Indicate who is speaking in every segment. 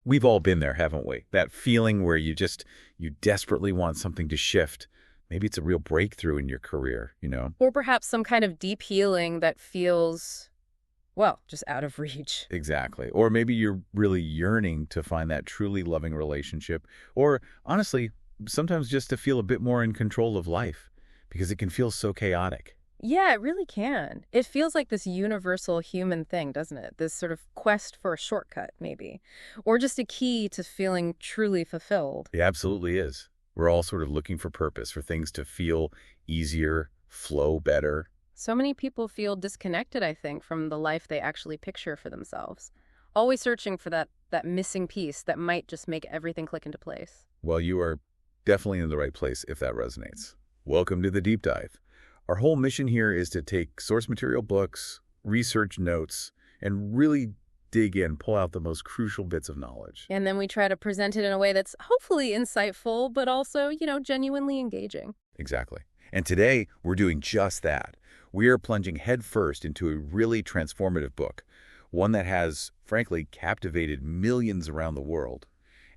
Speaker 1: We've all been there, haven't we? That feeling where you desperately want something to shift. Maybe it's a real breakthrough in your career, you know?
Speaker 2: Or perhaps some kind of deep healing that feels, well, just out of reach.
Speaker 1: Exactly. Or maybe you're really yearning to find that truly loving relationship. Or honestly, sometimes just to feel a bit more in control of life because it can feel so chaotic.
Speaker 2: Yeah, it really can. It feels like this universal human thing, doesn't it? This sort of quest for a shortcut, maybe. Or just a key to feeling truly fulfilled.
Speaker 1: It absolutely is. We're all sort of looking for purpose, for things to feel easier, flow better.
Speaker 2: So many people feel disconnected, I think, from the life they actually picture for themselves. Always searching for that missing piece that might just make everything click into place.
Speaker 1: Well, you are definitely in the right place if that resonates. Welcome to the deep dive. Our whole mission here is to take source material books, research notes, and really dig in, pull out the most crucial bits of knowledge.
Speaker 2: And then we try to present it in a way that's hopefully insightful, but also, genuinely engaging.
Speaker 1: Exactly. And today, we're doing just that. We are plunging headfirst into a really transformative book, one that has, frankly, captivated millions around the world.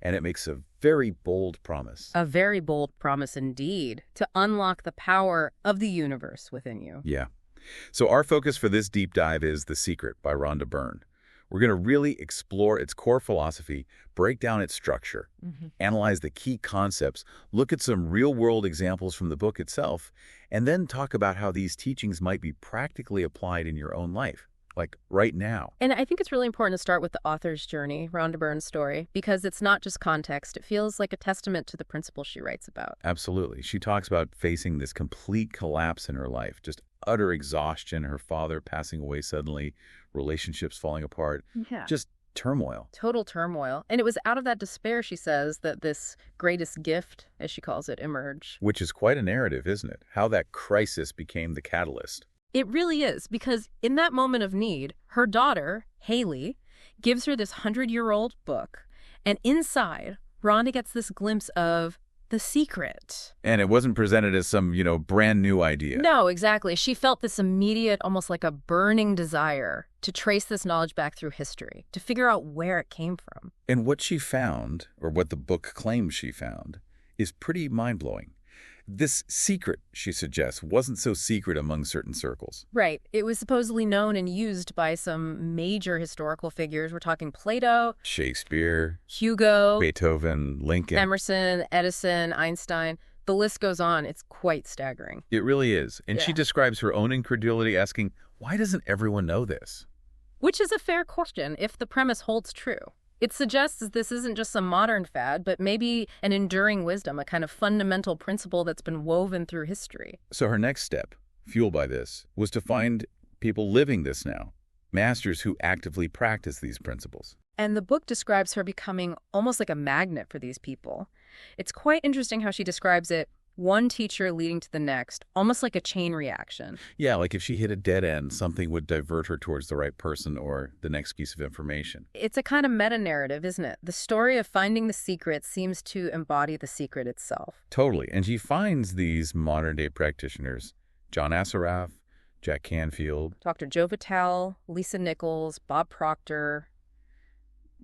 Speaker 1: And it makes a very bold promise.
Speaker 2: A very bold promise indeed, to unlock the power of the universe within you.
Speaker 1: Yeah. So our focus for this deep dive is The Secret by Rhonda Byrne. We're going to really explore its core philosophy, break down its structure, analyze the key concepts, look at some real-world examples from the book itself, and then talk about how these teachings might be practically applied in your own life, like right now.
Speaker 2: And I think it's really important to start with the author's journey, Rhonda Byrne's story, because it's not just context. It feels like a testament to the principles she writes about.
Speaker 1: Absolutely. She talks about facing this complete collapse in her life, just utter exhaustion, her father passing away suddenly, relationships falling apart,
Speaker 2: Yeah.
Speaker 1: just turmoil.
Speaker 2: Total turmoil. And it was out of that despair, she says, that this greatest gift, as she calls it, emerged.
Speaker 1: Which is quite a narrative, isn't it? How that crisis became the catalyst.
Speaker 2: It really is, because in that moment of need, her daughter, Haley, gives her this 100-year-old book, and inside, Rhonda gets this glimpse of the secret.
Speaker 1: And it wasn't presented as some, brand new idea.
Speaker 2: No, exactly. She felt this immediate, almost like a burning desire to trace this knowledge back through history, to figure out where it came from.
Speaker 1: And what she found, or what the book claims she found, is pretty mind-blowing. This secret, she suggests, wasn't so secret among certain circles.
Speaker 2: Right. It was supposedly known and used by some major historical figures. We're talking Plato,
Speaker 1: Shakespeare,
Speaker 2: Hugo,
Speaker 1: Beethoven, Lincoln.
Speaker 2: Emerson, Edison, Einstein. The list goes on. It's quite staggering.
Speaker 1: It really is. And she
Speaker 2: Yeah.
Speaker 1: describes her own incredulity, asking, why doesn't everyone know this?
Speaker 2: Which is a fair question if the premise holds true. It suggests that this isn't just some modern fad, but maybe an enduring wisdom, a kind of fundamental principle that's been woven through history.
Speaker 1: So her next step, fueled by this, was to find people living this now, masters who actively practice these principles.
Speaker 2: And the book describes her becoming almost like a magnet for these people. It's quite interesting how she describes it, one teacher leading to the next, almost like a chain reaction.
Speaker 1: Yeah, like if she hit a dead end, something would divert her towards the right person or the next piece of information.
Speaker 2: It's a kind of meta-narrative, isn't it? The story of finding the secret seems to embody the secret itself.
Speaker 1: Totally. And she finds these modern-day practitioners, John Assaraf, Jack Canfield.
Speaker 2: Dr. Joe Vitale, Lisa Nichols, Bob Proctor,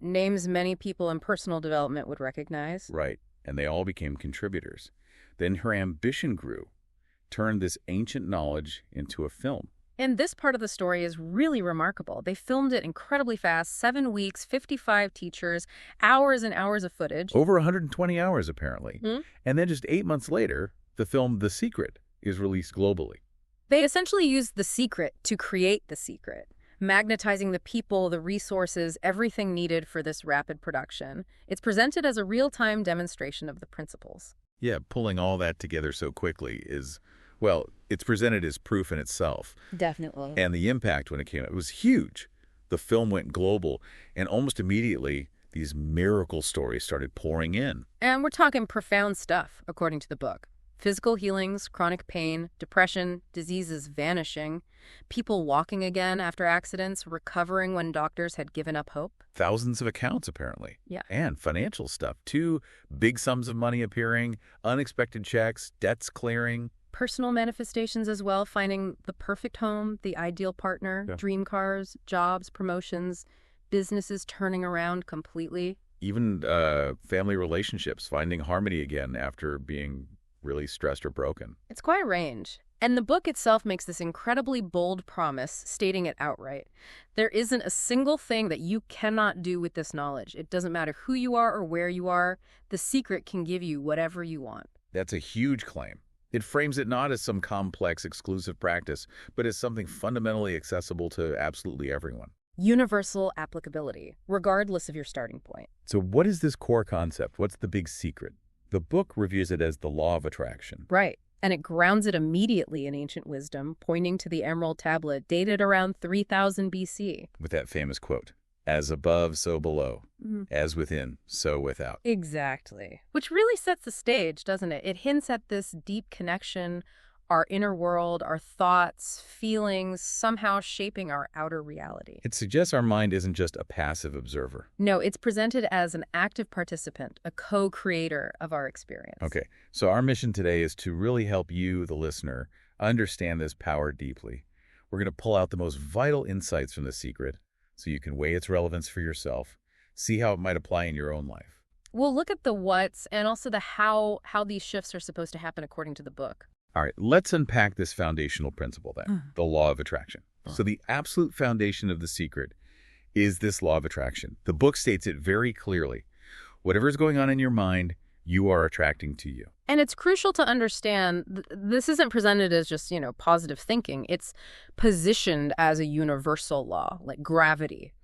Speaker 2: names many people in personal development would recognize.
Speaker 1: Right. And they all became contributors. Then her ambition grew, turned this ancient knowledge into a film.
Speaker 2: And this part of the story is really remarkable. They filmed it incredibly fast, 7 weeks, 55 teachers, hours and hours of footage.
Speaker 1: Over 120 hours, apparently.
Speaker 2: Hmm?
Speaker 1: And then just 8 months later, the film The Secret is released globally.
Speaker 2: They essentially used the secret to create the secret, magnetizing the people, the resources, everything needed for this rapid production. It's presented as a real-time demonstration of the principles.
Speaker 1: Yeah, pulling all that together so quickly is, well, it's presented as proof in itself.
Speaker 2: Definitely.
Speaker 1: And the impact when it came out, it was huge. The film went global, and almost immediately, these miracle stories started pouring in.
Speaker 2: And we're talking profound stuff, according to the book. Physical healings, chronic pain, depression, diseases vanishing, people walking again after accidents, recovering when doctors had given up hope.
Speaker 1: Thousands of accounts, apparently.
Speaker 2: Yeah.
Speaker 1: And financial stuff, too. Big sums of money appearing, unexpected checks, debts clearing.
Speaker 2: Personal manifestations as well, finding the perfect home, the ideal partner,
Speaker 1: Yeah.
Speaker 2: dream cars, jobs, promotions, businesses turning around completely.
Speaker 1: Even family relationships, finding harmony again after being really stressed or broken.
Speaker 2: It's quite a range. And the book itself makes this incredibly bold promise, stating it outright. There isn't a single thing that you cannot do with this knowledge. It doesn't matter who you are or where you are. The secret can give you whatever you want.
Speaker 1: That's a huge claim. It frames it not as some complex, exclusive practice, but as something fundamentally accessible to absolutely everyone.
Speaker 2: Universal applicability, regardless of your starting point.
Speaker 1: So what is this core concept? What's the big secret? The book reviews it as the law of attraction.
Speaker 2: Right. And it grounds it immediately in ancient wisdom, pointing to the Emerald Tablet dated around 3000 BC.
Speaker 1: With that famous quote, as above, so below. As within, so without.
Speaker 2: Exactly. Which really sets the stage, doesn't it? It hints at this deep connection, our inner world, our thoughts, feelings, somehow shaping our outer reality.
Speaker 1: It suggests our mind isn't just a passive observer.
Speaker 2: No, it's presented as an active participant, a co-creator of our experience.
Speaker 1: Okay, so our mission today is to really help you, the listener, understand this power deeply. We're going to pull out the most vital insights from The Secret so you can weigh its relevance for yourself, see how it might apply in your own life.
Speaker 2: We'll look at the what's and also the how these shifts are supposed to happen according to the book.
Speaker 1: All right, let's unpack this foundational principle then, the law of attraction. So the absolute foundation of The Secret is this law of attraction. The book states it very clearly. Whatever is going on in your mind, you are attracting to you.
Speaker 2: And it's crucial to understand this isn't presented as just, positive thinking. It's positioned as a universal law, like gravity,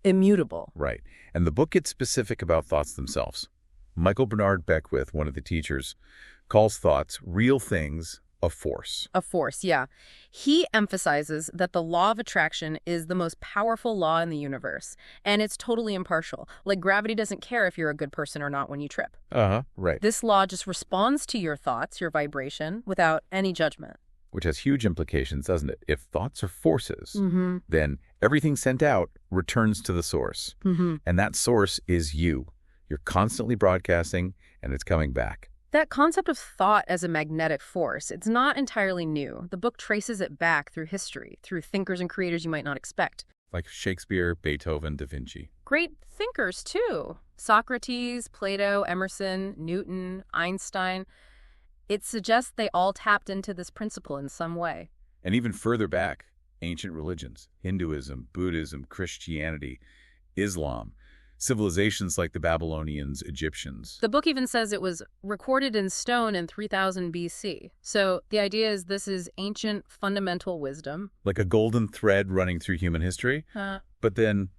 Speaker 2: immutable.
Speaker 1: Right. And the book gets specific about thoughts themselves. Michael Bernard Beckwith, one of the teachers, calls thoughts, real things, a force.
Speaker 2: A force, yeah. He emphasizes that the law of attraction is the most powerful law in the universe, and it's totally impartial. Like gravity doesn't care if you're a good person or not when you trip.
Speaker 1: Right.
Speaker 2: This law just responds to your thoughts, your vibration, without any judgment.
Speaker 1: Which has huge implications, doesn't it? If thoughts are forces, then everything sent out returns to the source. And that source is you. You're constantly broadcasting, and it's coming back.
Speaker 2: That concept of thought as a magnetic force, it's not entirely new. The book traces it back through history, through thinkers and creators you might not expect.
Speaker 1: Like Shakespeare, Beethoven, Da Vinci.
Speaker 2: Great thinkers, too. Socrates, Plato, Emerson, Newton, Einstein. It suggests they all tapped into this principle in some way.
Speaker 1: And even further back, ancient religions, Hinduism, Buddhism, Christianity, Islam, civilizations like the Babylonians, Egyptians.
Speaker 2: The book even says it was recorded in stone in 3000 BC. So the idea is this is ancient fundamental wisdom.
Speaker 1: Like a golden thread running through human history. But then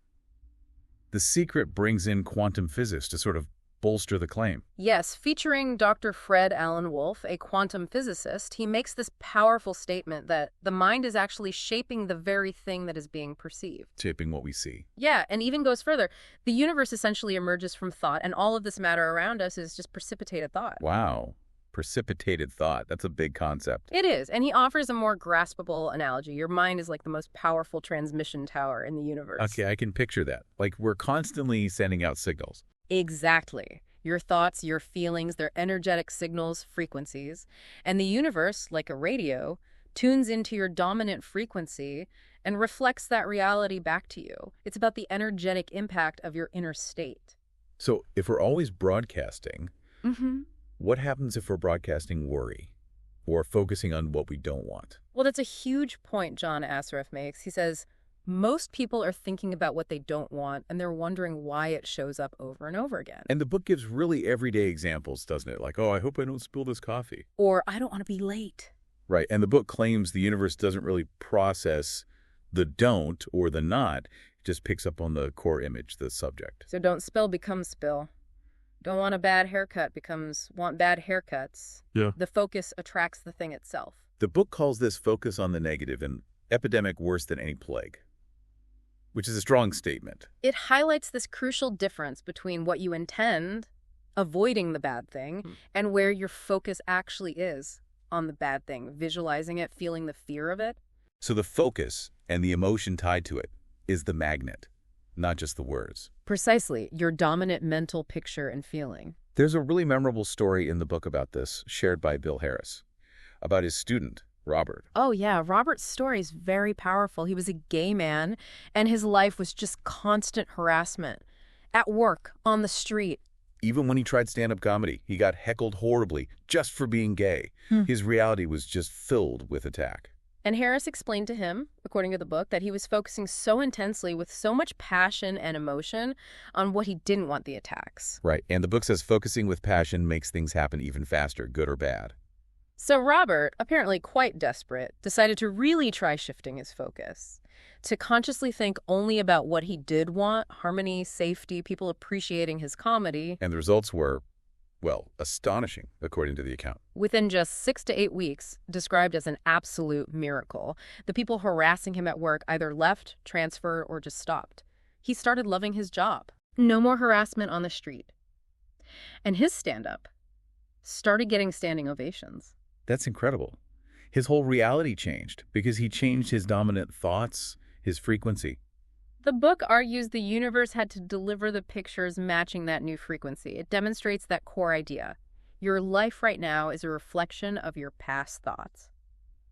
Speaker 1: The Secret brings in quantum physics to sort of bolster the claim.
Speaker 2: Yes, featuring Dr. Fred Alan Wolf, a quantum physicist, he makes this powerful statement that the mind is actually shaping the very thing that is being perceived.
Speaker 1: Shaping what we see.
Speaker 2: Yeah, and even goes further. The universe essentially emerges from thought, and all of this matter around us is just precipitated thought.
Speaker 1: Wow. Precipitated thought. That's a big concept.
Speaker 2: It is, and he offers a more graspable analogy. Your mind is like the most powerful transmission tower in the universe.
Speaker 1: Okay, I can picture that. Like we're constantly sending out signals.
Speaker 2: Exactly. Your thoughts, your feelings, they're energetic signals, frequencies. And the universe, like a radio, tunes into your dominant frequency and reflects that reality back to you. It's about the energetic impact of your inner state.
Speaker 1: So if we're always broadcasting, what happens if we're broadcasting worry or focusing on what we don't want?
Speaker 2: Well, that's a huge point John Assaraf makes. He says, most people are thinking about what they don't want, and they're wondering why it shows up over and over again.
Speaker 1: And the book gives really everyday examples, doesn't it? Like, oh, I hope I don't spill this coffee.
Speaker 2: Or, I don't want to be late.
Speaker 1: Right, and the book claims the universe doesn't really process the don't or the not. It just picks up on the core image, the subject.
Speaker 2: So don't spill becomes spill. Don't want a bad haircut becomes want bad haircuts.
Speaker 1: Yeah.
Speaker 2: The focus attracts the thing itself.
Speaker 1: The book calls this focus on the negative an epidemic worse than any plague, which is a strong statement.
Speaker 2: It highlights this crucial difference between what you intend, avoiding the bad thing, and where your focus actually is on the bad thing, visualizing it, feeling the fear of it.
Speaker 1: So the focus and the emotion tied to it is the magnet, not just the words.
Speaker 2: Precisely, your dominant mental picture and feeling.
Speaker 1: There's a really memorable story in the book about this, shared by Bill Harris, about his student, Robert.
Speaker 2: Oh, yeah. Robert's story is very powerful. He was a gay man, and his life was just constant harassment. at work, on the street.
Speaker 1: Even when he tried stand-up comedy, he got heckled horribly just for being gay. His reality was just filled with attack.
Speaker 2: And Harris explained to him, according to the book, that he was focusing so intensely with so much passion and emotion on what he didn't want the attacks.
Speaker 1: Right, and the book says focusing with passion makes things happen even faster, good or bad.
Speaker 2: So Robert, apparently quite desperate, decided to really try shifting his focus, to consciously think only about what he did want, harmony, safety, people appreciating his comedy.
Speaker 1: And the results were, well, astonishing, according to the account.
Speaker 2: Within just 6 to 8 weeks, described as an absolute miracle, the people harassing him at work either left, transferred, or just stopped. He started loving his job. No more harassment on the street. And his stand-up started getting standing ovations.
Speaker 1: That's incredible. His whole reality changed because he changed his dominant thoughts, his frequency.
Speaker 2: The book argues the universe had to deliver the pictures matching that new frequency. It demonstrates that core idea. Your life right now is a reflection of your past thoughts.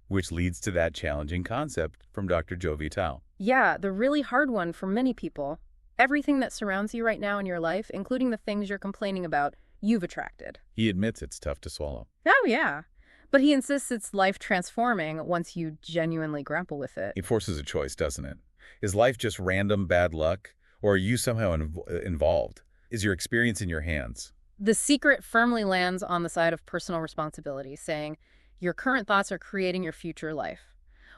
Speaker 1: Which leads to that challenging concept from Dr. Joe Vitale.
Speaker 2: Yeah, the really hard one for many people. Everything that surrounds you right now in your life, including the things you're complaining about, you've attracted.
Speaker 1: He admits it's tough to swallow.
Speaker 2: Oh, yeah. But he insists it's life-transforming once you genuinely grapple with it.
Speaker 1: It forces a choice, doesn't it? Is life just random bad luck, or are you somehow involved? Is your experience in your hands?
Speaker 2: The secret firmly lands on the side of personal responsibility, saying, your current thoughts are creating your future life.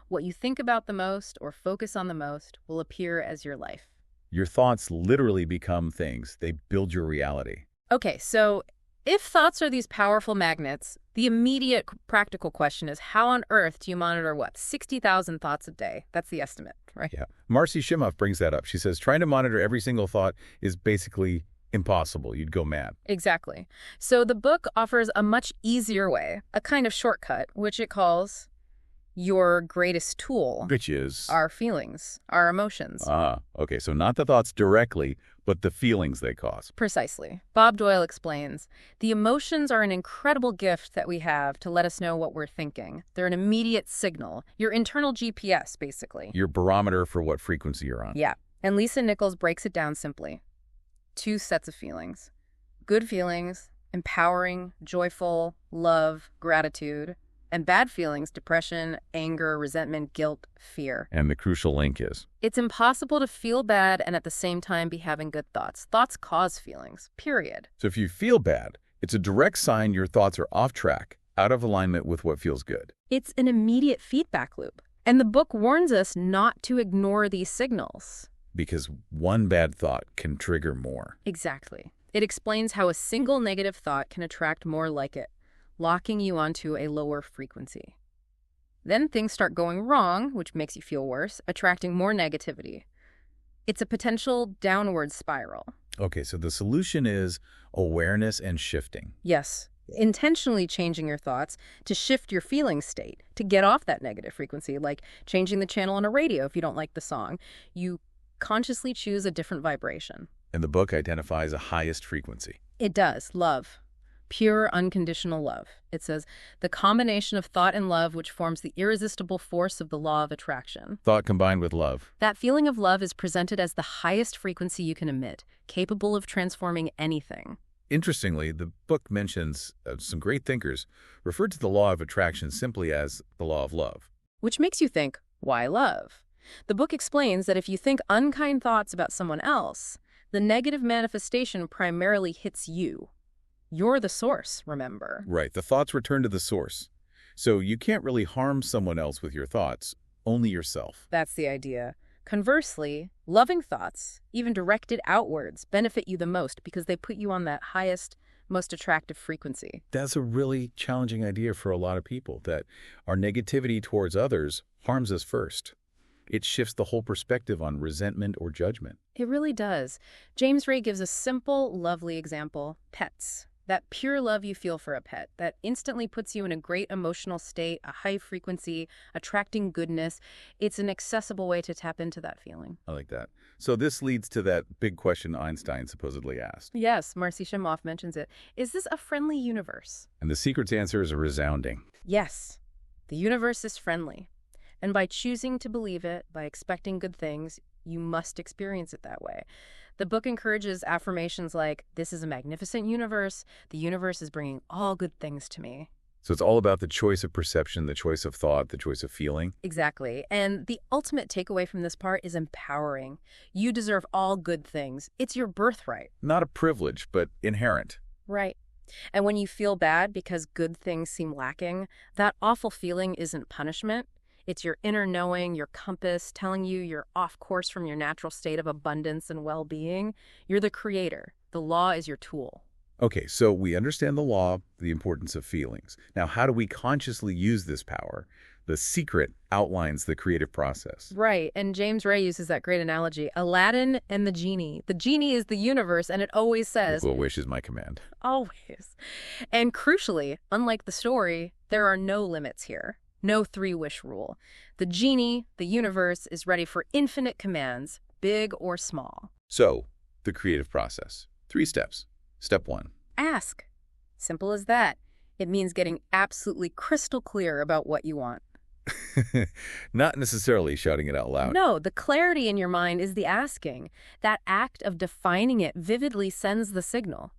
Speaker 2: What you think about the most or focus on the most will appear as your life.
Speaker 1: Your thoughts literally become things. They build your reality.
Speaker 2: Okay, so if thoughts are these powerful magnets, the immediate practical question is how on earth do you monitor, 60,000 thoughts a day? That's the estimate, right?
Speaker 1: Yeah. Marcy Shimoff brings that up. She says trying to monitor every single thought is basically impossible. You'd go mad.
Speaker 2: Exactly. So the book offers a much easier way, a kind of shortcut, which it calls your greatest tool.
Speaker 1: Which is?
Speaker 2: Our feelings, our emotions.
Speaker 1: Okay. So not the thoughts directly, but the feelings they cause.
Speaker 2: Precisely. Bob Doyle explains, the emotions are an incredible gift that we have to let us know what we're thinking. They're an immediate signal, your internal GPS, basically.
Speaker 1: Your barometer for what frequency you're on.
Speaker 2: Yeah. And Lisa Nichols breaks it down simply. 2 sets of feelings. Good feelings, empowering, joyful, love, gratitude. And bad feelings, depression, anger, resentment, guilt, fear.
Speaker 1: And the crucial link is?
Speaker 2: It's impossible to feel bad and at the same time be having good thoughts. Thoughts cause feelings, period.
Speaker 1: So if you feel bad, it's a direct sign your thoughts are off track, out of alignment with what feels good.
Speaker 2: It's an immediate feedback loop. And the book warns us not to ignore these signals.
Speaker 1: Because one bad thought can trigger more.
Speaker 2: Exactly. It explains how a single negative thought can attract more like it, locking you onto a lower frequency. Then things start going wrong, which makes you feel worse, attracting more negativity. It's a potential downward spiral.
Speaker 1: Okay, so the solution is awareness and shifting.
Speaker 2: Yes. Intentionally changing your thoughts to shift your feeling state, to get off that negative frequency, like changing the channel on a radio if you don't like the song. You consciously choose a different vibration.
Speaker 1: And the book identifies a highest frequency.
Speaker 2: It does. Love. Pure, unconditional love. It says, the combination of thought and love which forms the irresistible force of the law of attraction.
Speaker 1: Thought combined with love.
Speaker 2: That feeling of love is presented as the highest frequency you can emit, capable of transforming anything.
Speaker 1: Interestingly, the book mentions some great thinkers referred to the law of attraction simply as the law of love.
Speaker 2: Which makes you think, why love? The book explains that if you think unkind thoughts about someone else, the negative manifestation primarily hits you. You're the source, remember?
Speaker 1: Right. The thoughts return to the source. So you can't really harm someone else with your thoughts, only yourself.
Speaker 2: That's the idea. Conversely, loving thoughts, even directed outwards, benefit you the most because they put you on that highest, most attractive frequency.
Speaker 1: That's a really challenging idea for a lot of people, that our negativity towards others harms us first. It shifts the whole perspective on resentment or judgment.
Speaker 2: It really does. James Ray gives a simple, lovely example. Pets. That pure love you feel for a pet, that instantly puts you in a great emotional state, a high frequency, attracting goodness. It's an accessible way to tap into that feeling.
Speaker 1: I like that. So this leads to that big question Einstein supposedly asked.
Speaker 2: Yes, Marcy Shimoff mentions it. Is this a friendly universe?
Speaker 1: And the secret's answer is resounding.
Speaker 2: Yes. The universe is friendly. And by choosing to believe it, by expecting good things, you must experience it that way. The book encourages affirmations like, this is a magnificent universe. The universe is bringing all good things to me.
Speaker 1: So it's all about the choice of perception, the choice of thought, the choice of feeling.
Speaker 2: Exactly. And the ultimate takeaway from this part is empowering. You deserve all good things. It's your birthright.
Speaker 1: Not a privilege, but inherent.
Speaker 2: Right. And when you feel bad because good things seem lacking, that awful feeling isn't punishment. It's your inner knowing, your compass, telling you you're off course from your natural state of abundance and well-being. You're the creator. The law is your tool.
Speaker 1: Okay, so we understand the law, the importance of feelings. Now, how do we consciously use this power? The secret outlines the creative process.
Speaker 2: Right, and James Ray uses that great analogy. Aladdin and the genie. The genie is the universe, and it always says,
Speaker 1: "Will wish is my command."
Speaker 2: always. And crucially, unlike the story, there are no limits here. No three-wish rule. The genie, the universe, is ready for infinite commands, big or small.
Speaker 1: So, the creative process. 3 steps. Step 1.
Speaker 2: Ask. Simple as that. It means getting absolutely crystal clear about what you want.
Speaker 1: Not necessarily shouting it out loud.
Speaker 2: No, the clarity in your mind is the asking. That act of defining it vividly sends the signal.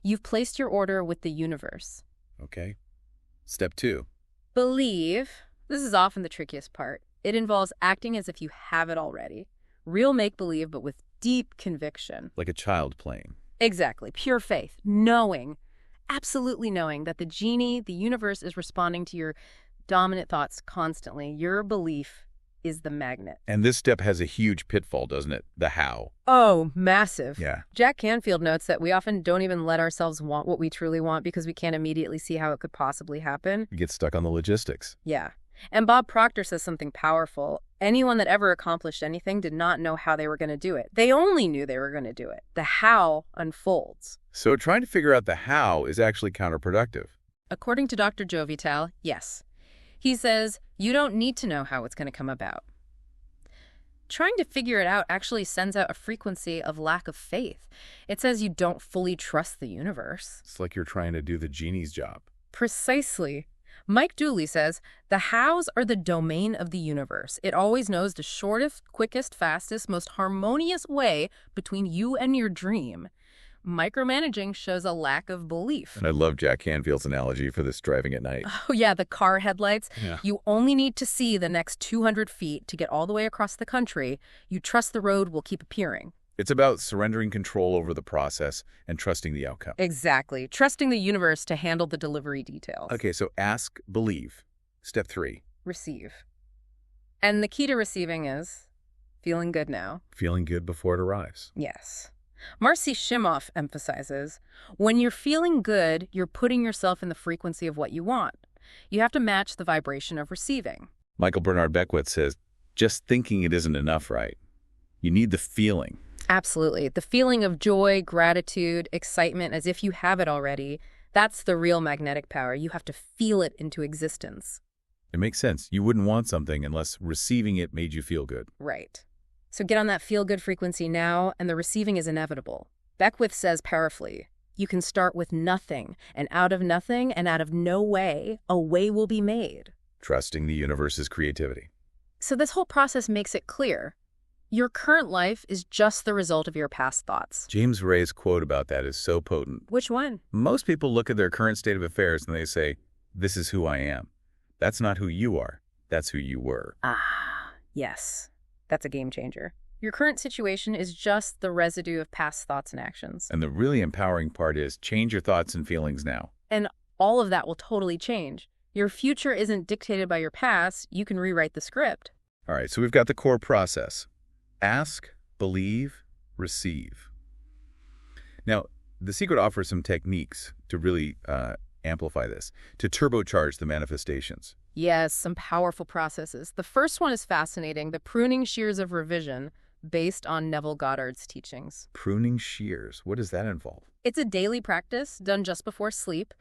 Speaker 2: You've placed your order with the universe.
Speaker 1: Okay. Step 2.
Speaker 2: Believe. This is often the trickiest part. It involves acting as if you have it already. Real make-believe, but with deep conviction.
Speaker 1: Like a child playing.
Speaker 2: Exactly. Pure faith. Knowing. Absolutely knowing that the genie, the universe, is responding to your dominant thoughts constantly. Your belief is the magnet.
Speaker 1: And this step has a huge pitfall, doesn't it? The how.
Speaker 2: Oh, massive.
Speaker 1: Yeah.
Speaker 2: Jack Canfield notes that we often don't even let ourselves want what we truly want because we can't immediately see how it could possibly happen.
Speaker 1: You get stuck on the logistics.
Speaker 2: Yeah. And Bob Proctor says something powerful. Anyone that ever accomplished anything did not know how they were going to do it. They only knew they were going to do it. The how unfolds.
Speaker 1: So trying to figure out the how is actually counterproductive.
Speaker 2: According to Dr. Joe Vitale, yes. He says, you don't need to know how it's going to come about. Trying to figure it out actually sends out a frequency of lack of faith. It says you don't fully trust the universe.
Speaker 1: It's like you're trying to do the genie's job.
Speaker 2: Precisely. Mike Dooley says, the hows are the domain of the universe. It always knows the shortest, quickest, fastest, most harmonious way between you and your dream. Micromanaging shows a lack of belief.
Speaker 1: And I love Jack Canfield's analogy for this driving at night.
Speaker 2: Oh, yeah, the car headlights.
Speaker 1: Yeah.
Speaker 2: You only need to see the next 200 feet to get all the way across the country. You trust the road will keep appearing.
Speaker 1: It's about surrendering control over the process and trusting the outcome.
Speaker 2: Exactly. Trusting the universe to handle the delivery details.
Speaker 1: Okay, so ask, believe. Step 3.
Speaker 2: Receive. And the key to receiving is feeling good now.
Speaker 1: Feeling good before it arrives.
Speaker 2: Yes. Marcy Shimoff emphasizes, when you're feeling good, you're putting yourself in the frequency of what you want. You have to match the vibration of receiving.
Speaker 1: Michael Bernard Beckwith says, just thinking it isn't enough, right? You need the feeling.
Speaker 2: Absolutely. The feeling of joy, gratitude, excitement, as if you have it already, that's the real magnetic power. You have to feel it into existence.
Speaker 1: It makes sense. You wouldn't want something unless receiving it made you feel good.
Speaker 2: Right. So get on that feel-good frequency now, and the receiving is inevitable. Beckwith says powerfully, you can start with nothing, and out of nothing and out of no way, a way will be made.
Speaker 1: Trusting the universe's creativity.
Speaker 2: So this whole process makes it clear. Your current life is just the result of your past thoughts.
Speaker 1: James Ray's quote about that is so potent.
Speaker 2: Which one?
Speaker 1: Most people look at their current state of affairs and they say, this is who I am. That's not who you are. That's who you were.
Speaker 2: Ah, yes. That's a game changer. Your current situation is just the residue of past thoughts and actions.
Speaker 1: And the really empowering part is change your thoughts and feelings now.
Speaker 2: And all of that will totally change. Your future isn't dictated by your past. You can rewrite the script.
Speaker 1: All right, so we've got the core process. Ask, believe, receive. Now, The Secret offers some techniques to really amplify this, to turbocharge the manifestations.
Speaker 2: Yes, some powerful processes. The first one is fascinating, the pruning shears of revision, based on Neville Goddard's teachings.
Speaker 1: Pruning shears, what does that involve?
Speaker 2: It's a daily practice done just before sleep.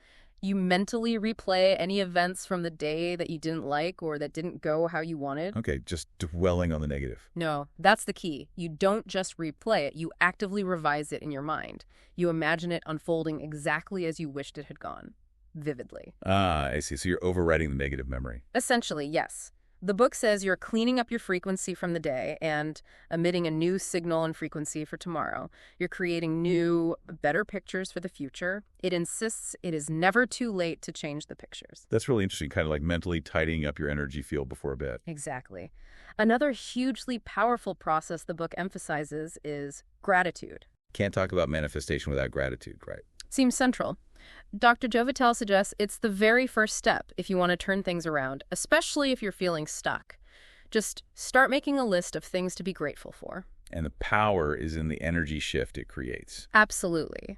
Speaker 2: You mentally replay any events from the day that you didn't like or that didn't go how you wanted.
Speaker 1: Okay, just dwelling on the negative.
Speaker 2: No, that's the key. You don't just replay it, you actively revise it in your mind. You imagine it unfolding exactly as you wished it had gone. Vividly.
Speaker 1: Ah, I see. So you're overwriting the negative memory.
Speaker 2: Essentially, yes. The book says you're cleaning up your frequency from the day and emitting a new signal and frequency for tomorrow. You're creating new, better pictures for the future. It insists it is never too late to change the pictures.
Speaker 1: That's really interesting, kind of like mentally tidying up your energy field before bed.
Speaker 2: Exactly. Another hugely powerful process the book emphasizes is gratitude.
Speaker 1: Can't talk about manifestation without gratitude, right?
Speaker 2: Seems central. Dr. Joe Vitale suggests it's the very first step if you want to turn things around, especially if you're feeling stuck. Just start making a list of things to be grateful for.
Speaker 1: And the power is in the energy shift it creates.
Speaker 2: Absolutely.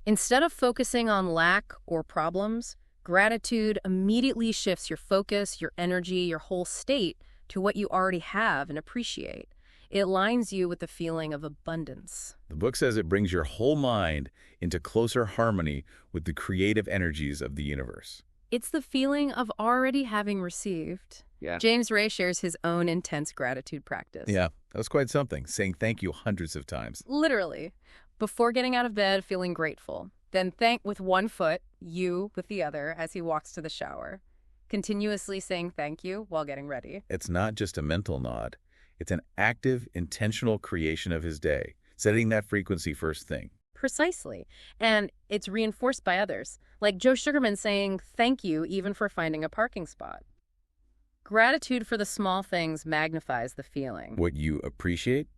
Speaker 2: Instead of focusing on lack or problems, gratitude immediately shifts your focus, your energy, your whole state to what you already have and appreciate. It aligns you with the feeling of abundance.
Speaker 1: The book says it brings your whole mind into closer harmony with the creative energies of the universe.
Speaker 2: It's the feeling of already having received.
Speaker 1: Yeah.
Speaker 2: James Ray shares his own intense gratitude practice.
Speaker 1: Yeah, that was quite something, saying thank you hundreds of times.
Speaker 2: Literally. Before getting out of bed, feeling grateful. Then thank with one foot, you with the other as he walks to the shower. Continuously saying thank you while getting ready.
Speaker 1: It's not just a mental nod. It's an active, intentional creation of his day, setting that frequency first thing.
Speaker 2: Precisely. And it's reinforced by others, like Joe Sugarman saying thank you even for finding a parking spot. Gratitude for the small things magnifies the feeling.
Speaker 1: What you appreciate,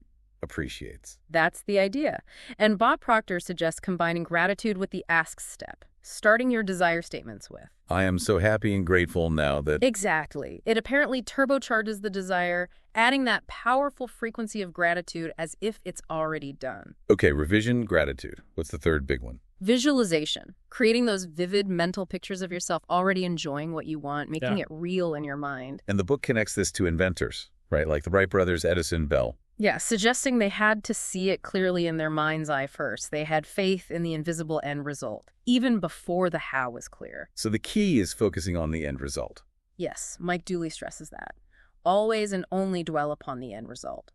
Speaker 1: appreciates.
Speaker 2: That's the idea. And Bob Proctor suggests combining gratitude with the ask step, starting your desire statements with.
Speaker 1: I am so happy and grateful now that...
Speaker 2: Exactly. It apparently turbocharges the desire, adding that powerful frequency of gratitude as if it's already done.
Speaker 1: Okay, revision, gratitude. What's the third big one?
Speaker 2: Visualization. Creating those vivid mental pictures of yourself already enjoying what you want, making it real in your mind.
Speaker 1: And the book connects this to inventors, right? Like the Wright brothers, Edison, Bell.
Speaker 2: Yeah, suggesting they had to see it clearly in their mind's eye first. They had faith in the invisible end result, even before the how was clear.
Speaker 1: So the key is focusing on the end result.
Speaker 2: Yes, Mike Dooley stresses that. Always and only dwell upon the end result.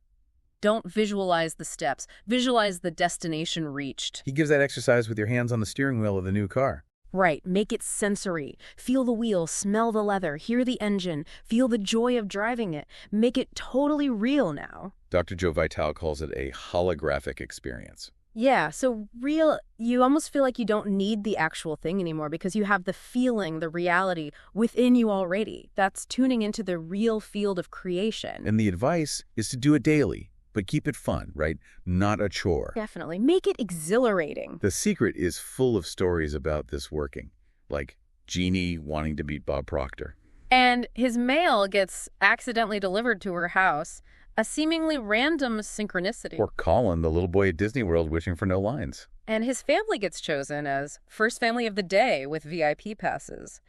Speaker 2: Don't visualize the steps. Visualize the destination reached.
Speaker 1: He gives that exercise with your hands on the steering wheel of the new car.
Speaker 2: Right. Make it sensory. Feel the wheel, smell the leather, hear the engine, feel the joy of driving it. Make it totally real now.
Speaker 1: Dr. Joe Vitale calls it a holographic experience.
Speaker 2: Yeah, so real, you almost feel like you don't need the actual thing anymore because you have the feeling, the reality within you already. That's tuning into the real field of creation.
Speaker 1: And the advice is to do it daily, but keep it fun, right? Not a chore.
Speaker 2: Definitely. Make it exhilarating.
Speaker 1: The Secret is full of stories about this working, like Jeannie wanting to meet Bob Proctor.
Speaker 2: And his mail gets accidentally delivered to her house, a seemingly random synchronicity.
Speaker 1: Or Colin, the little boy at Disney World wishing for no lines.
Speaker 2: And his family gets chosen as first family of the day with VIP passes.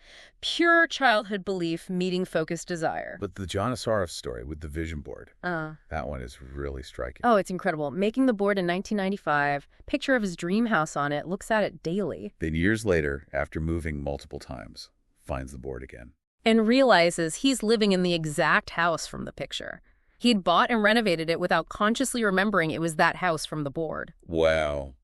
Speaker 2: Pure childhood belief meeting focused desire.
Speaker 1: But the John Asaraf story with the vision board, that one is really striking.
Speaker 2: Oh, it's incredible. Making the board in 1995, picture of his dream house on it, looks at it daily.
Speaker 1: Then years later, after moving multiple times, finds the board again.
Speaker 2: And realizes he's living in the exact house from the picture. He'd bought and renovated it without consciously remembering it was that house from the board.
Speaker 1: Wow.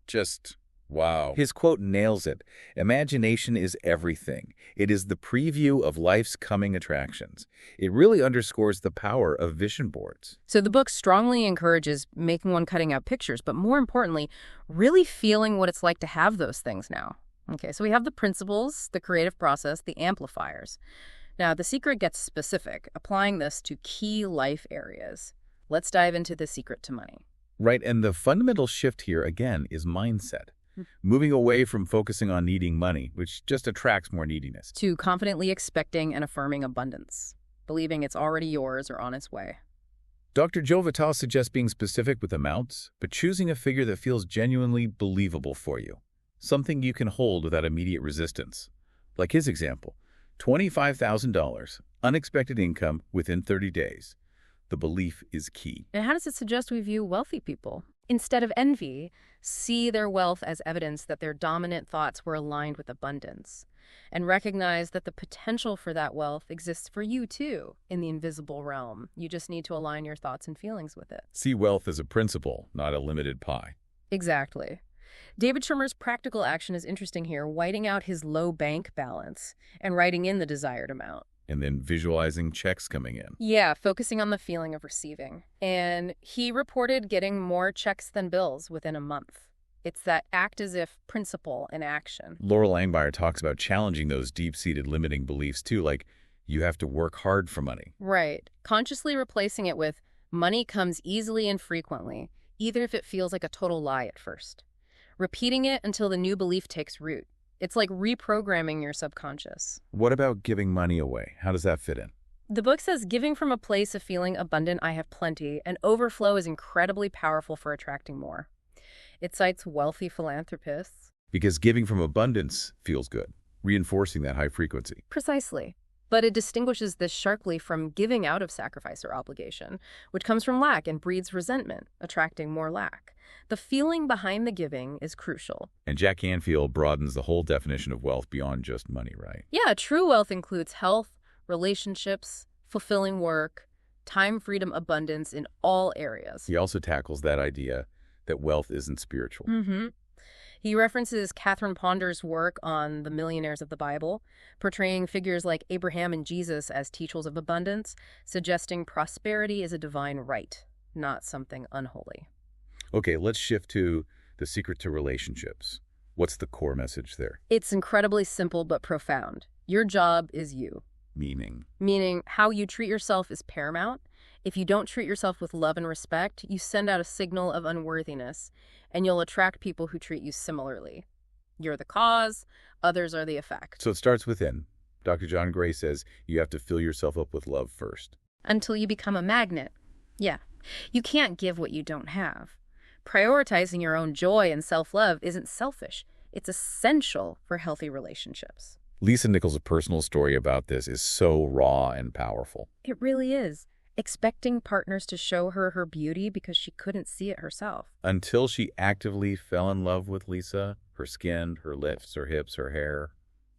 Speaker 1: Just wow. His quote nails it. Imagination is everything. It is the preview of life's coming attractions. It really underscores the power of vision boards.
Speaker 2: So the book strongly encourages making one, cutting out pictures, but more importantly, really feeling what it's like to have those things now. Okay, so we have the principles, the creative process, the amplifiers. Now, The Secret gets specific, applying this to key life areas. Let's dive into the secret to money.
Speaker 1: Right, and the fundamental shift here, again, is mindset. Moving away from focusing on needing money, which just attracts more neediness.
Speaker 2: To confidently expecting and affirming abundance, believing it's already yours or on its way.
Speaker 1: Dr. Joe Vitale suggests being specific with amounts, but choosing a figure that feels genuinely believable for you. Something you can hold without immediate resistance. Like his example. $25,000, unexpected income within 30 days. The belief is key.
Speaker 2: And how does it suggest we view wealthy people? Instead of envy, see their wealth as evidence that their dominant thoughts were aligned with abundance, and recognize that the potential for that wealth exists for you too in the invisible realm. You just need to align your thoughts and feelings with it.
Speaker 1: See wealth as a principle, not a limited pie.
Speaker 2: Exactly. David Schwimmer's practical action is interesting here, whiting out his low bank balance and writing in the desired amount.
Speaker 1: And then visualizing checks coming in.
Speaker 2: Yeah, focusing on the feeling of receiving. And he reported getting more checks than bills within a month. It's that act as if principle in action.
Speaker 1: Laura Langmeyer talks about challenging those deep-seated limiting beliefs too, like you have to work hard for money.
Speaker 2: Right. Consciously replacing it with money comes easily and frequently, even if it feels like a total lie at first. Repeating it until the new belief takes root. It's like reprogramming your subconscious.
Speaker 1: What about giving money away? How does that fit in?
Speaker 2: The book says giving from a place of feeling abundant, I have plenty, and overflow is incredibly powerful for attracting more. It cites wealthy philanthropists.
Speaker 1: Because giving from abundance feels good, reinforcing that high frequency.
Speaker 2: Precisely. But it distinguishes this sharply from giving out of sacrifice or obligation, which comes from lack and breeds resentment, attracting more lack. The feeling behind the giving is crucial.
Speaker 1: And Jack Canfield broadens the whole definition of wealth beyond just money, right?
Speaker 2: Yeah, true wealth includes health, relationships, fulfilling work, time, freedom, abundance in all areas.
Speaker 1: He also tackles that idea that wealth isn't spiritual.
Speaker 2: He references Catherine Ponder's work on the millionaires of the Bible, portraying figures like Abraham and Jesus as teachers of abundance, suggesting prosperity is a divine right, not something unholy.
Speaker 1: Okay, let's shift to the secret to relationships. What's the core message there?
Speaker 2: It's incredibly simple but profound. Your job is you. Meaning how you treat yourself is paramount. If you don't treat yourself with love and respect, you send out a signal of unworthiness, and you'll attract people who treat you similarly. You're the cause, others are the effect.
Speaker 1: So it starts within. Dr. John Gray says you have to fill yourself up with love first.
Speaker 2: Until you become a magnet. Yeah, you can't give what you don't have. Prioritizing your own joy and self-love isn't selfish. It's essential for healthy relationships.
Speaker 1: Lisa Nichols' personal story about this is so raw and powerful.
Speaker 2: It really is. Expecting partners to show her her beauty because she couldn't see it herself.
Speaker 1: Until she actively fell in love with Lisa, her skin, her lips, her hips, her hair,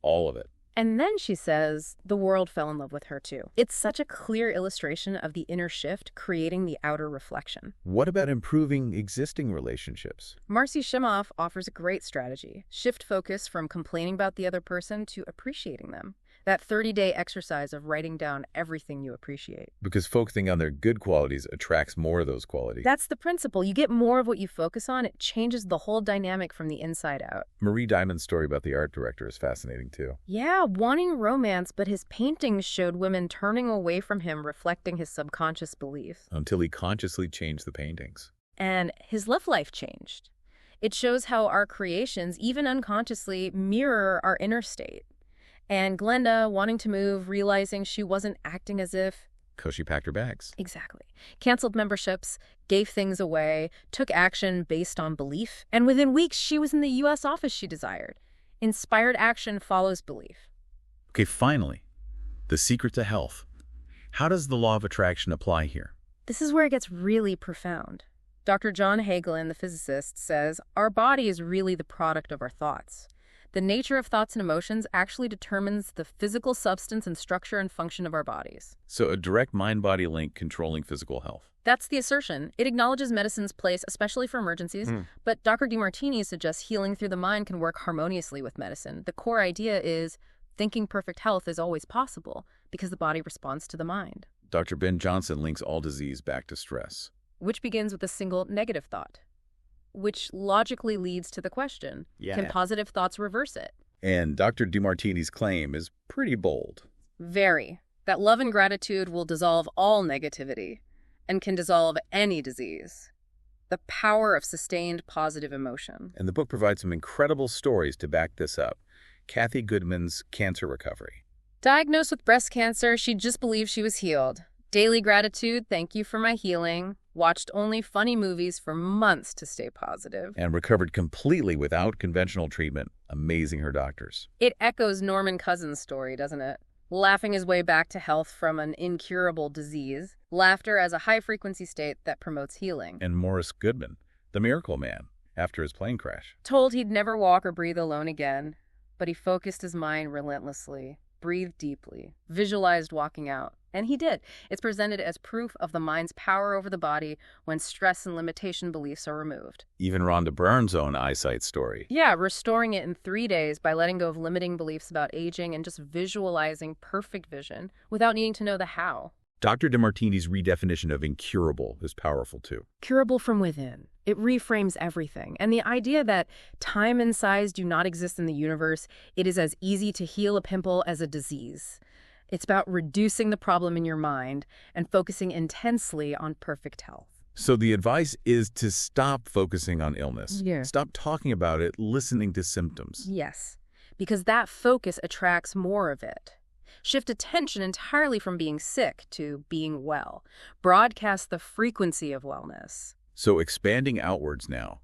Speaker 1: all of it.
Speaker 2: And then she says the world fell in love with her too. It's such a clear illustration of the inner shift creating the outer reflection.
Speaker 1: What about improving existing relationships?
Speaker 2: Marcy Shimoff offers a great strategy. Shift focus from complaining about the other person to appreciating them. That 30-day exercise of writing down everything you appreciate.
Speaker 1: Because focusing on their good qualities attracts more of those qualities.
Speaker 2: That's the principle. You get more of what you focus on. It changes the whole dynamic from the inside out.
Speaker 1: Marie Diamond's story about the art director is fascinating too.
Speaker 2: Yeah, wanting romance, but his paintings showed women turning away from him, reflecting his subconscious beliefs.
Speaker 1: Until he consciously changed the paintings.
Speaker 2: And his love life changed. It shows how our creations, even unconsciously, mirror our inner state. And Glenda, wanting to move, realizing she wasn't acting as if...
Speaker 1: Because she packed her bags.
Speaker 2: Exactly. Canceled memberships, gave things away, took action based on belief, and within weeks she was in the U.S. office she desired. Inspired action follows belief.
Speaker 1: Okay, finally, the secret to health. How does the law of attraction apply here?
Speaker 2: This is where it gets really profound. Dr. John Hagelin, the physicist, says our body is really the product of our thoughts. The nature of thoughts and emotions actually determines the physical substance and structure and function of our bodies.
Speaker 1: So a direct mind-body link controlling physical health.
Speaker 2: That's the assertion. It acknowledges medicine's place, especially for emergencies, but Dr. DeMartini suggests healing through the mind can work harmoniously with medicine. The core idea is thinking perfect health is always possible because the body responds to the mind.
Speaker 1: Dr. Ben Johnson links all disease back to stress.
Speaker 2: Which begins with a single negative thought, which logically leads to the question, can positive thoughts reverse it?
Speaker 1: And Dr. DeMartini's claim is pretty bold.
Speaker 2: Very. That love and gratitude will dissolve all negativity and can dissolve any disease. The power of sustained positive emotion.
Speaker 1: And the book provides some incredible stories to back this up. Kathy Goodman's cancer recovery.
Speaker 2: Diagnosed with breast cancer, she just believed she was healed. Daily gratitude, thank you for my healing. Watched only funny movies for months to stay positive.
Speaker 1: And recovered completely without conventional treatment, amazing her doctors.
Speaker 2: It echoes Norman Cousins' story, doesn't it? Laughing his way back to health from an incurable disease. Laughter as a high-frequency state that promotes healing.
Speaker 1: And Morris Goodman, the miracle man, after his plane crash.
Speaker 2: Told he'd never walk or breathe alone again, but he focused his mind relentlessly. breathed deeply, visualized walking out. And he did. It's presented as proof of the mind's power over the body when stress and limitation beliefs are removed.
Speaker 1: Even Rhonda Byrne's own eyesight story.
Speaker 2: Yeah, restoring it in 3 days by letting go of limiting beliefs about aging and just visualizing perfect vision without needing to know the how.
Speaker 1: Dr. DeMartini's redefinition of incurable is powerful too.
Speaker 2: Curable from within. It reframes everything. And the idea that time and size do not exist in the universe, it is as easy to heal a pimple as a disease. It's about reducing the problem in your mind and focusing intensely on perfect health.
Speaker 1: So the advice is to stop focusing on illness.
Speaker 2: Yeah.
Speaker 1: Stop talking about it, listening to symptoms.
Speaker 2: Yes, because that focus attracts more of it. Shift attention entirely from being sick to being well. Broadcast the frequency of wellness.
Speaker 1: So expanding outwards now.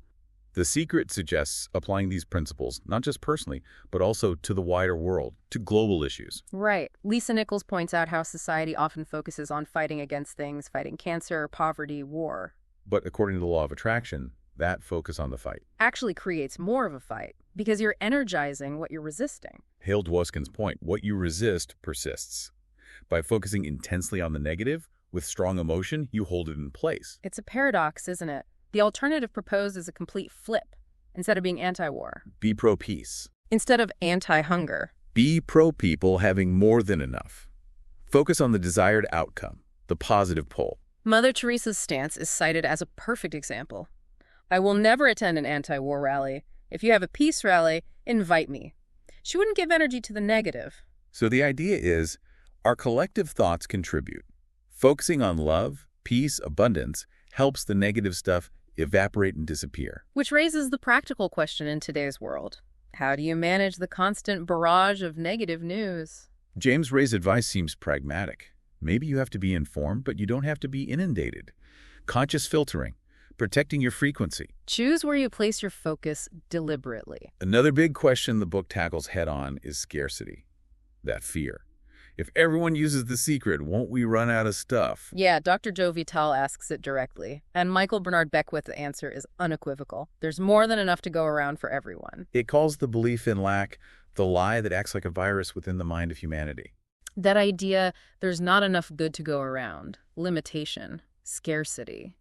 Speaker 1: The Secret suggests applying these principles, not just personally, but also to the wider world, to global issues.
Speaker 2: Right. Lisa Nichols points out how society often focuses on fighting against things, fighting cancer, poverty, war.
Speaker 1: But according to the law of attraction, that focus on the fight
Speaker 2: Actually creates more of a fight because you're energizing what you're resisting.
Speaker 1: Hale Dwoskin's point, what you resist persists. By focusing intensely on the negative, with strong emotion, you hold it in place.
Speaker 2: It's a paradox, isn't it? The alternative proposed is a complete flip. Instead of being anti-war.
Speaker 1: Be pro-peace.
Speaker 2: Instead of anti-hunger.
Speaker 1: Be pro-people having more than enough. Focus on the desired outcome, the positive pole.
Speaker 2: Mother Teresa's stance is cited as a perfect example. I will never attend an anti-war rally. If you have a peace rally, invite me. She wouldn't give energy to the negative.
Speaker 1: So the idea is, our collective thoughts contribute. Focusing on love, peace, abundance helps the negative stuff evaporate and disappear.
Speaker 2: Which raises the practical question in today's world. How do you manage the constant barrage of negative news?
Speaker 1: James Ray's advice seems pragmatic. Maybe you have to be informed, but you don't have to be inundated. Conscious filtering, protecting your frequency.
Speaker 2: Choose where you place your focus deliberately.
Speaker 1: Another big question the book tackles head-on is scarcity, that fear. If everyone uses The Secret, won't we run out of stuff?
Speaker 2: Yeah, Dr. Joe Vitale asks it directly, and Michael Bernard Beckwith's answer is unequivocal. There's more than enough to go around for everyone.
Speaker 1: It calls the belief in lack the lie that acts like a virus within the mind of humanity.
Speaker 2: That idea, there's not enough good to go around. Limitation. Scarcity.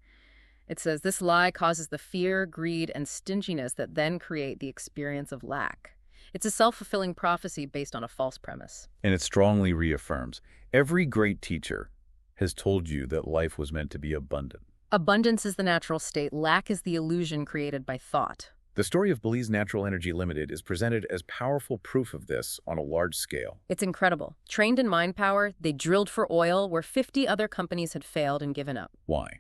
Speaker 2: It says this lie causes the fear, greed, and stinginess that then create the experience of lack. It's a self-fulfilling prophecy based on a false premise.
Speaker 1: And it strongly reaffirms, every great teacher has told you that life was meant to be abundant.
Speaker 2: Abundance is the natural state. Lack is the illusion created by thought.
Speaker 1: The story of Belize Natural Energy Limited is presented as powerful proof of this on a large scale.
Speaker 2: It's incredible. Trained in mind power, they drilled for oil where 50 other companies had failed and given up.
Speaker 1: Why?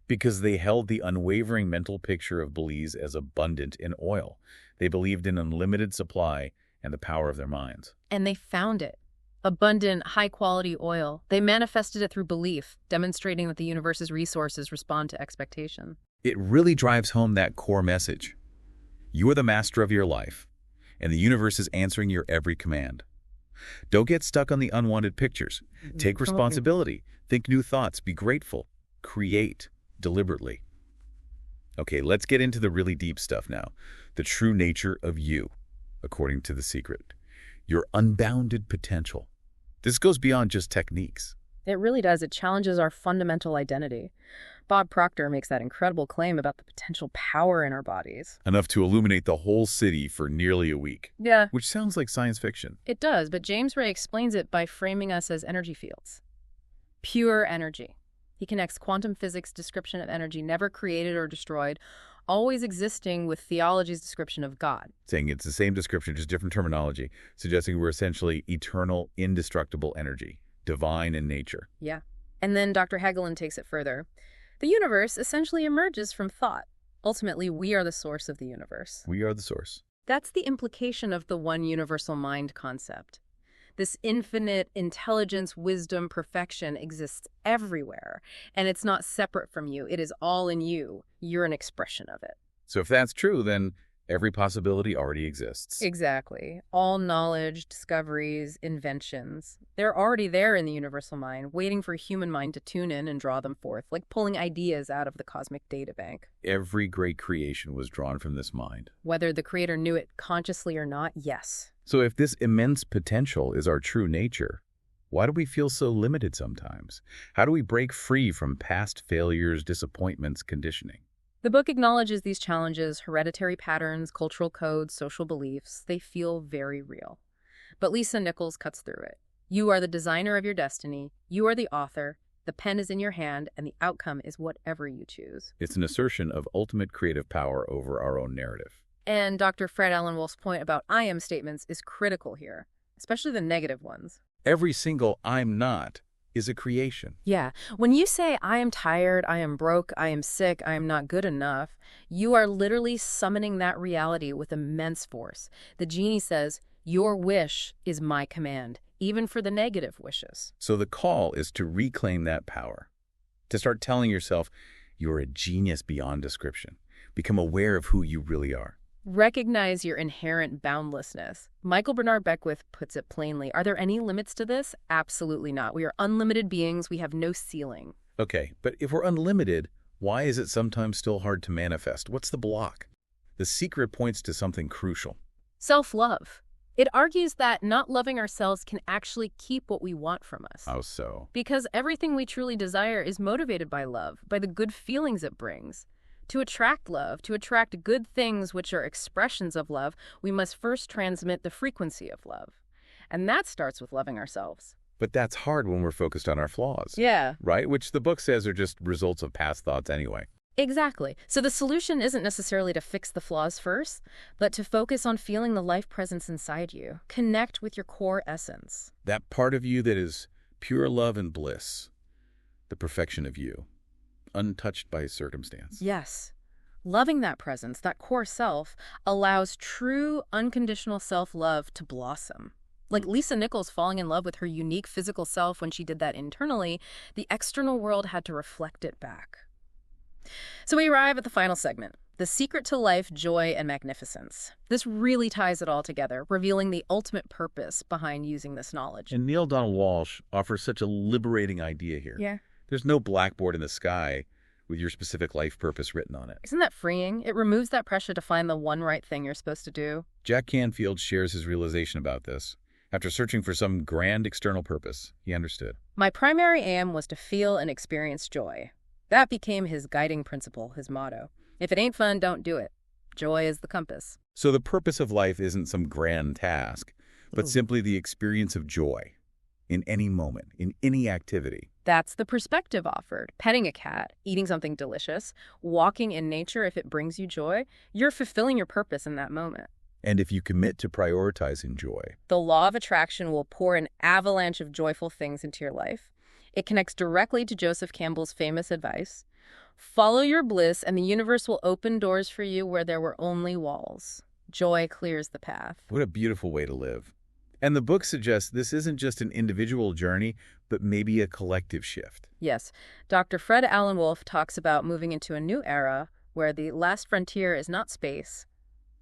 Speaker 1: Because they held the unwavering mental picture of Belize as abundant in oil. They believed in unlimited supply and the power of their minds.
Speaker 2: And they found it. Abundant, high-quality oil. They manifested it through belief, demonstrating that the universe's resources respond to expectation.
Speaker 1: It really drives home that core message. You are the master of your life, and the universe is answering your every command. Don't get stuck on the unwanted pictures. Take responsibility. Think new thoughts. Be grateful. Create deliberately. Okay, let's get into the really deep stuff now. The true nature of you, according to The Secret. Your unbounded potential. This goes beyond just techniques.
Speaker 2: It really does. It challenges our fundamental identity. Bob Proctor makes that incredible claim about the potential power in our bodies.
Speaker 1: Enough to illuminate the whole city for nearly a week.
Speaker 2: Yeah.
Speaker 1: Which sounds like science fiction.
Speaker 2: It does, but James Ray explains it by framing us as energy fields. Pure energy. He connects quantum physics' description of energy, never created or destroyed, always existing, with theology's description of God.
Speaker 1: Saying it's the same description, just different terminology, suggesting we're essentially eternal, indestructible energy, divine in nature.
Speaker 2: Yeah. And then Dr. Hagelin takes it further. The universe essentially emerges from thought. Ultimately, we are the source of the universe.
Speaker 1: We are the source.
Speaker 2: That's the implication of the one universal mind concept. This infinite intelligence, wisdom, perfection exists everywhere, and it's not separate from you. It is all in you. You're an expression of it.
Speaker 1: So if that's true, then every possibility already exists.
Speaker 2: Exactly. All knowledge, discoveries, inventions, they're already there in the universal mind, waiting for a human mind to tune in and draw them forth, like pulling ideas out of the cosmic data bank.
Speaker 1: Every great creation was drawn from this mind.
Speaker 2: Whether the creator knew it consciously or not, yes.
Speaker 1: So if this immense potential is our true nature, why do we feel so limited sometimes? How do we break free from past failures, disappointments, conditioning?
Speaker 2: The book acknowledges these challenges, hereditary patterns, cultural codes, social beliefs. They feel very real. But Lisa Nichols cuts through it. You are the designer of your destiny. You are the author. The pen is in your hand, and the outcome is whatever you choose.
Speaker 1: It's an assertion of ultimate creative power over our own narrative.
Speaker 2: And Dr. Fred Alan Wolf's point about I am statements is critical here, especially the negative ones.
Speaker 1: Every single I'm not is a creation.
Speaker 2: Yeah, when you say I am tired, I am broke, I am sick, I am not good enough, you are literally summoning that reality with immense force. The genie says, your wish is my command, even for the negative wishes.
Speaker 1: So the call is to reclaim that power, to start telling yourself you're a genius beyond description. Become aware of who you really are.
Speaker 2: Recognize your inherent boundlessness. Michael Bernard Beckwith puts it plainly. Are there any limits to this? Absolutely not. We are unlimited beings. We have no ceiling.
Speaker 1: Okay, but if we're unlimited, why is it sometimes still hard to manifest? What's the block? The secret points to something crucial.
Speaker 2: Self-love. It argues that not loving ourselves can actually keep what we want from us.
Speaker 1: How so?
Speaker 2: Because everything we truly desire is motivated by love, by the good feelings it brings. To attract love, to attract good things which are expressions of love, we must first transmit the frequency of love. And that starts with loving ourselves.
Speaker 1: But that's hard when we're focused on our flaws.
Speaker 2: Yeah.
Speaker 1: Right? Which the book says are just results of past thoughts anyway.
Speaker 2: Exactly. So the solution isn't necessarily to fix the flaws first, but to focus on feeling the life presence inside you. Connect with your core essence.
Speaker 1: That part of you that is pure love and bliss. The perfection of you. Untouched by circumstance.
Speaker 2: Yes. Loving that presence, that core self, allows true, unconditional self-love to blossom. Like Lisa Nichols falling in love with her unique physical self when she did that internally, the external world had to reflect it back. So we arrive at the final segment, the secret to life, joy, and magnificence. This really ties it all together, revealing the ultimate purpose behind using this knowledge.
Speaker 1: And Neil Donald Walsh offers such a liberating idea here.
Speaker 2: Yeah.
Speaker 1: There's no blackboard in the sky with your specific life purpose written on it.
Speaker 2: Isn't that freeing? It removes that pressure to find the one right thing you're supposed to do.
Speaker 1: Jack Canfield shares his realization about this. After searching for some grand external purpose, he understood.
Speaker 2: My primary aim was to feel and experience joy. That became his guiding principle, his motto. If it ain't fun, don't do it. Joy is the compass.
Speaker 1: So the purpose of life isn't some grand task, but simply the experience of joy in any moment, in any activity.
Speaker 2: That's the perspective offered. Petting a cat, eating something delicious, walking in nature if it brings you joy, you're fulfilling your purpose in that moment.
Speaker 1: And if you commit to prioritizing joy,
Speaker 2: the law of attraction will pour an avalanche of joyful things into your life. It connects directly to Joseph Campbell's famous advice. Follow your bliss and the universe will open doors for you where there were only walls. Joy clears the path.
Speaker 1: What a beautiful way to live. And the book suggests this isn't just an individual journey, but maybe a collective shift.
Speaker 2: Yes. Dr. Fred Alan Wolf talks about moving into a new era where the last frontier is not space,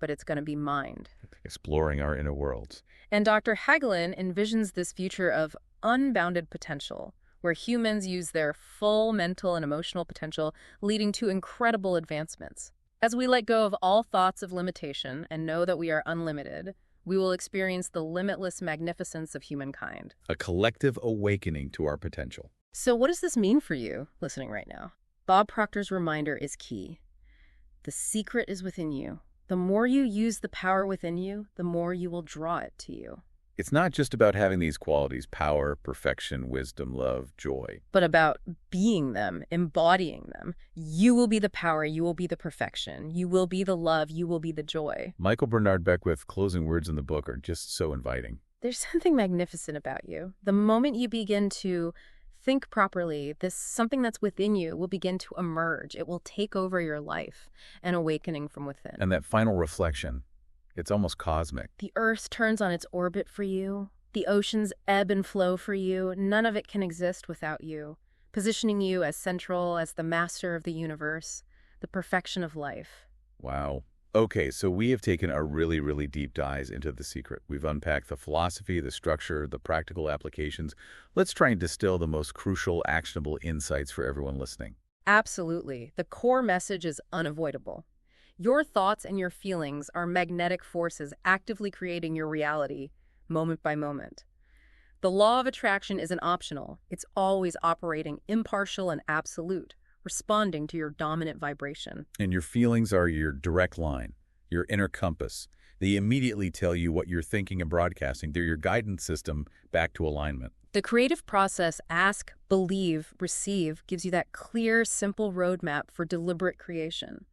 Speaker 2: but it's going to be mind.
Speaker 1: Exploring our inner worlds.
Speaker 2: And Dr. Hagelin envisions this future of unbounded potential, where humans use their full mental and emotional potential, leading to incredible advancements. As we let go of all thoughts of limitation and know that we are unlimited, we will experience the limitless magnificence of humankind.
Speaker 1: A collective awakening to our potential.
Speaker 2: So what does this mean for you, listening right now? Bob Proctor's reminder is key. The secret is within you. The more you use the power within you, the more you will draw it to you.
Speaker 1: It's not just about having these qualities, power, perfection, wisdom, love, joy.
Speaker 2: But about being them, embodying them. You will be the power, you will be the perfection. You will be the love, you will be the joy.
Speaker 1: Michael Bernard Beckwith's closing words in the book are just so inviting.
Speaker 2: There's something magnificent about you. The moment you begin to think properly, something that's within you will begin to emerge. It will take over your life, an awakening from within.
Speaker 1: And that final reflection, it's almost cosmic.
Speaker 2: The earth turns on its orbit for you. The oceans ebb and flow for you. None of it can exist without you, positioning you as central, as the master of the universe, the perfection of life.
Speaker 1: Wow. Okay, so we have taken a really, really deep dive into The Secret. We've unpacked the philosophy, the structure, the practical applications. Let's try and distill the most crucial, actionable insights for everyone listening.
Speaker 2: Absolutely. The core message is unavoidable. Your thoughts and your feelings are magnetic forces actively creating your reality, moment by moment. The law of attraction isn't optional. It's always operating impartial and absolute, responding to your dominant vibration.
Speaker 1: And your feelings are your direct line, your inner compass. They immediately tell you what you're thinking and broadcasting. They're your guidance system back to alignment.
Speaker 2: The creative process, ask, believe, receive, gives you that clear, simple roadmap for deliberate creation.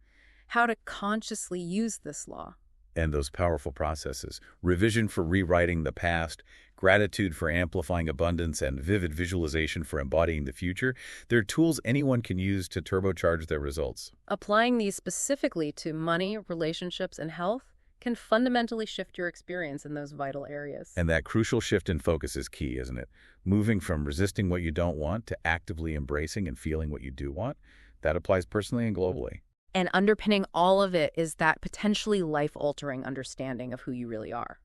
Speaker 2: How to consciously use this law.
Speaker 1: And those powerful processes, revision for rewriting the past, gratitude for amplifying abundance, and vivid visualization for embodying the future, they're tools anyone can use to turbocharge their results.
Speaker 2: Applying these specifically to money, relationships, and health can fundamentally shift your experience in those vital areas.
Speaker 1: And that crucial shift in focus is key, isn't it? Moving from resisting what you don't want to actively embracing and feeling what you do want. That applies personally and globally.
Speaker 2: And underpinning all of it is that potentially life-altering understanding of who you really are.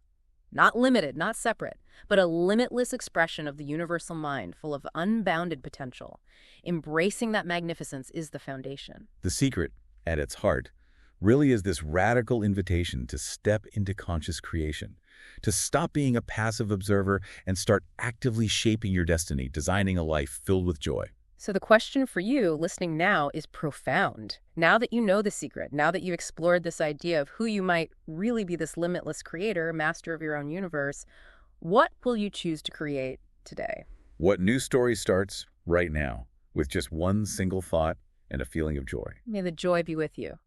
Speaker 2: Not limited, not separate, but a limitless expression of the universal mind full of unbounded potential. Embracing that magnificence is the foundation.
Speaker 1: The secret, at its heart, really is this radical invitation to step into conscious creation, to stop being a passive observer and start actively shaping your destiny, designing a life filled with joy.
Speaker 2: So the question for you listening now is profound. Now that you know the secret, now that you've explored this idea of who you might really be, this limitless creator, master of your own universe, what will you choose to create today?
Speaker 1: What new story starts right now with just one single thought and a feeling of joy?
Speaker 2: May the joy be with you.